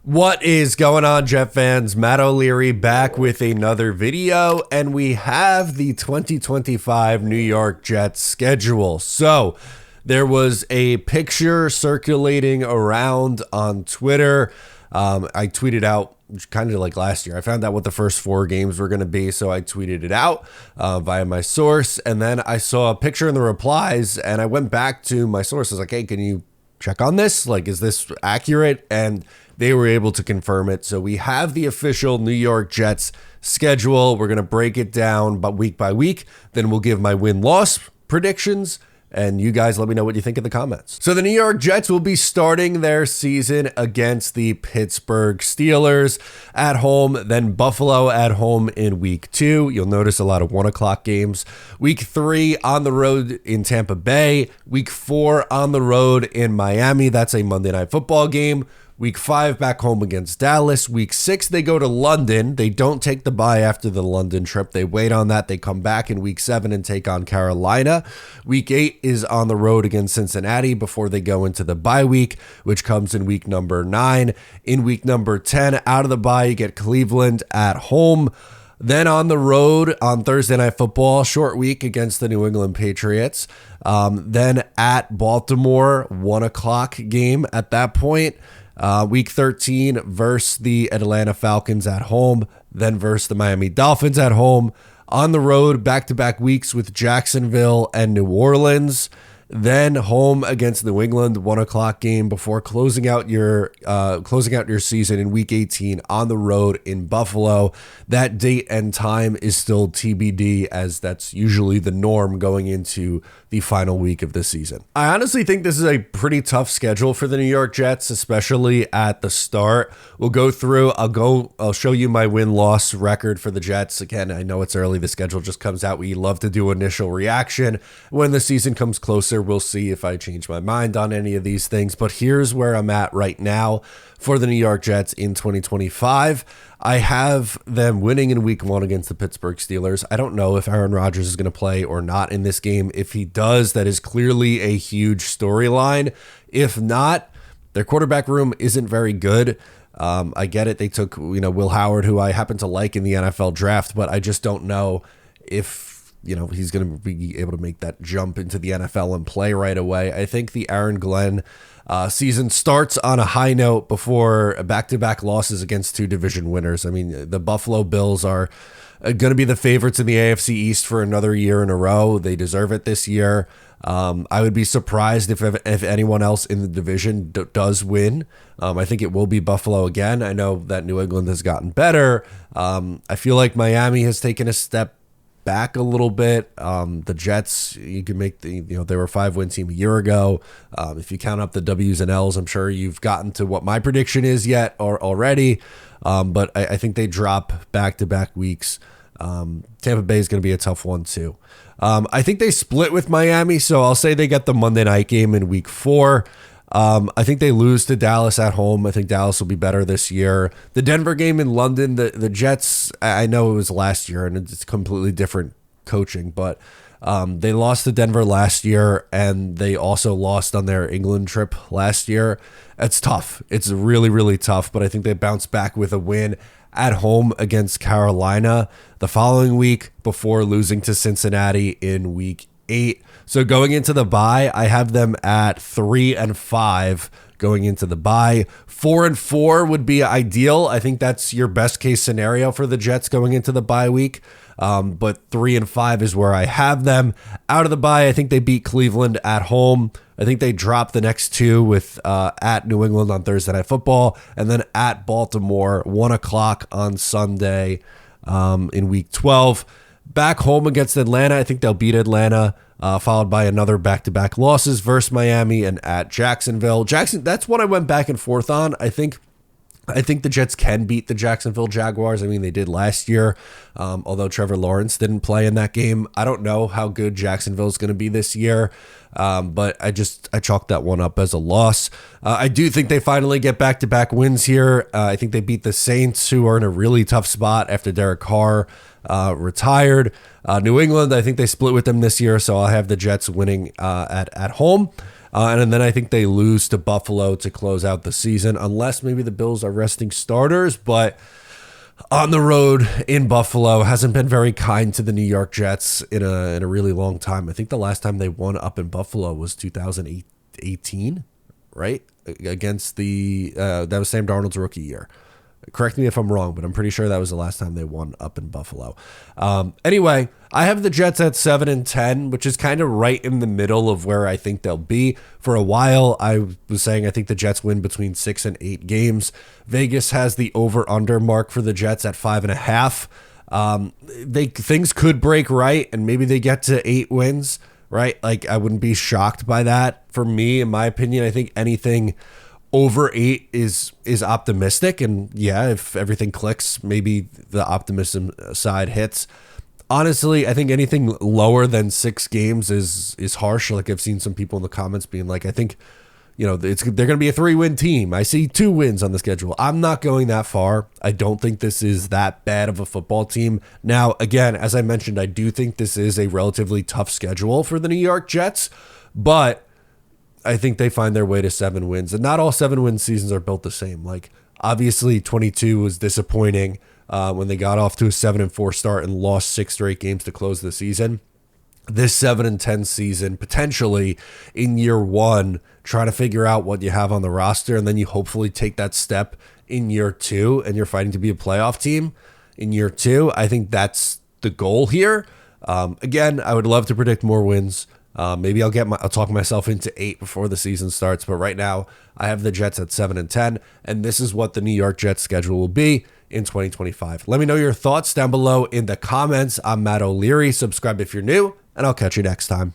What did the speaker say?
What is going on, Jet fans? Matt O'Leary back with another video, and we have the 2025 New York Jets schedule. So there was a picture circulating around on Twitter. I tweeted out kind of like last year. I found out what the first 4 games were going to be, so I tweeted it out via my source, and then I saw a picture in the replies, and I went back to my source. I was like, hey, can you check on this? Like, is this accurate? And they were able to confirm it. So we have the official New York Jets schedule. We're going to break it down week by week. Then we'll give my win-loss predictions. And you guys let me know what you think in the comments. So the New York Jets will be starting their season against the Pittsburgh Steelers at home, then Buffalo at home in week 2. You'll notice a lot of 1 o'clock games. Week 3 on the road in Tampa Bay. Week 4 on the road in Miami. That's a Monday Night Football game. Week 5 back home against Dallas. Week 6 they go to London. They don't take the bye after the London trip. They wait on that. They come back in week 7 and take on Carolina. Week 8 is on the road against Cincinnati before they go into the bye week, which comes in week number 9. In week number 10, out of the bye, you get Cleveland at home. Then on the road on Thursday Night Football, short week against the New England Patriots. Then at Baltimore, 1 o'clock game at that point. Week 13 versus the Atlanta Falcons at home, then versus the Miami Dolphins at home. On the road, back-to-back weeks with Jacksonville and New Orleans. Then home against New England, 1 o'clock game before closing out your season in week 18 on the road in Buffalo. That date and time is still TBD, as that's usually the norm going into the final week of the season. I honestly think this is a pretty tough schedule for the New York Jets, especially at the start. We'll go through, I'll show you my win-loss record for the Jets. Again, I know it's early, the schedule just comes out. We love to do initial reaction. When the season comes closer, we'll see if I change my mind on any of these things. But here's where I'm at right now for the New York Jets in 2025. I have them winning in week 1 against the Pittsburgh Steelers. I don't know if Aaron Rodgers is going to play or not in this game. If he does, that is clearly a huge storyline. If not, their quarterback room isn't very good. I get it. They took, Will Howard, who I happen to like in the NFL draft, but I just don't know if he's going to be able to make that jump into the NFL and play right away. I think the Aaron Glenn season starts on a high note before back-to-back losses against 2 division winners. I mean, the Buffalo Bills are going to be the favorites in the AFC East for another year in a row. They deserve it this year. I would be surprised if anyone else in the division does win. I think it will be Buffalo again. I know that New England has gotten better. I feel like Miami has taken a step back a little bit. The Jets, you can make they were a 5-win team a year ago. If you count up the W's and L's, I'm sure you've gotten to what my prediction is yet or already. But I think they drop back-to-back weeks. Tampa Bay is going to be a tough one too. I think they split with Miami, so I'll say they get the Monday night game in week 4. I think they lose to Dallas at home. I think Dallas will be better this year. The Denver game in London, the Jets, I know it was last year and it's completely different coaching, but they lost to Denver last year and they also lost on their England trip last year. It's tough. It's really, really tough, but I think they bounce back with a win at home against Carolina the following week before losing to Cincinnati in week 8. So going into the bye, I have them at 3-5 going into the bye. 4-4 would be ideal. I think that's your best case scenario for the Jets going into the bye week. But 3-5 is where I have them. Out of the bye, I think they beat Cleveland at home. I think they drop the next 2 with at New England on Thursday Night Football, and then at Baltimore, 1 o'clock on Sunday in week 12. Back home against Atlanta, I think they'll beat Atlanta, followed by another back-to-back losses versus Miami and at Jacksonville. That's what I went back and forth on. I think the Jets can beat the Jacksonville Jaguars. I mean, they did last year, although Trevor Lawrence didn't play in that game. I don't know how good Jacksonville is going to be this year, but I chalked that one up as a loss. I do think they finally get back-to-back wins here. I think they beat the Saints, who are in a really tough spot after Derek Carr retired. New England, I think they split with them this year, so I'll have the Jets winning at home. And then I think they lose to Buffalo to close out the season, unless maybe the Bills are resting starters. But on the road in Buffalo hasn't been very kind to the New York Jets in a really long time. I think the last time they won up in Buffalo was 2018, right? Against that was Sam Darnold's rookie year. Correct me if I'm wrong, but I'm pretty sure that was the last time they won up in Buffalo. Anyway, I have the Jets at 7-10, which is kind of right in the middle of where I think they'll be. For a while, I was saying I think the Jets win between 6 and 8 games. Vegas has the over-under mark for the Jets at 5.5. Things could break right, and maybe they get to 8 wins, right? Like, I wouldn't be shocked by that. For me, in my opinion, I think anything over 8 is optimistic, and yeah, if everything clicks, maybe the optimism side hits. Honestly, I think anything lower than 6 games is harsh. Like, I've seen some people in the comments being like, I think, they're going to be a 3-win team. I see 2 wins on the schedule. I'm not going that far. I don't think this is that bad of a football team. Now, again, as I mentioned, I do think this is a relatively tough schedule for the New York Jets, but I think they find their way to 7 wins. And not all 7-win seasons are built the same. Like, obviously, 22 was disappointing when they got off to a 7-4 start and lost 6 straight games to close the season. This 7-10 season, potentially in year 1, try to figure out what you have on the roster, and then you hopefully take that step in year 2, and you're fighting to be a playoff team in year 2. I think that's the goal here. Again, I would love to predict more wins. Maybe I'll talk myself into 8 before the season starts. But right now, I have the Jets at 7-10, and this is what the New York Jets schedule will be in 2025. Let me know your thoughts down below in the comments. I'm Matt O'Leary. Subscribe if you're new, and I'll catch you next time.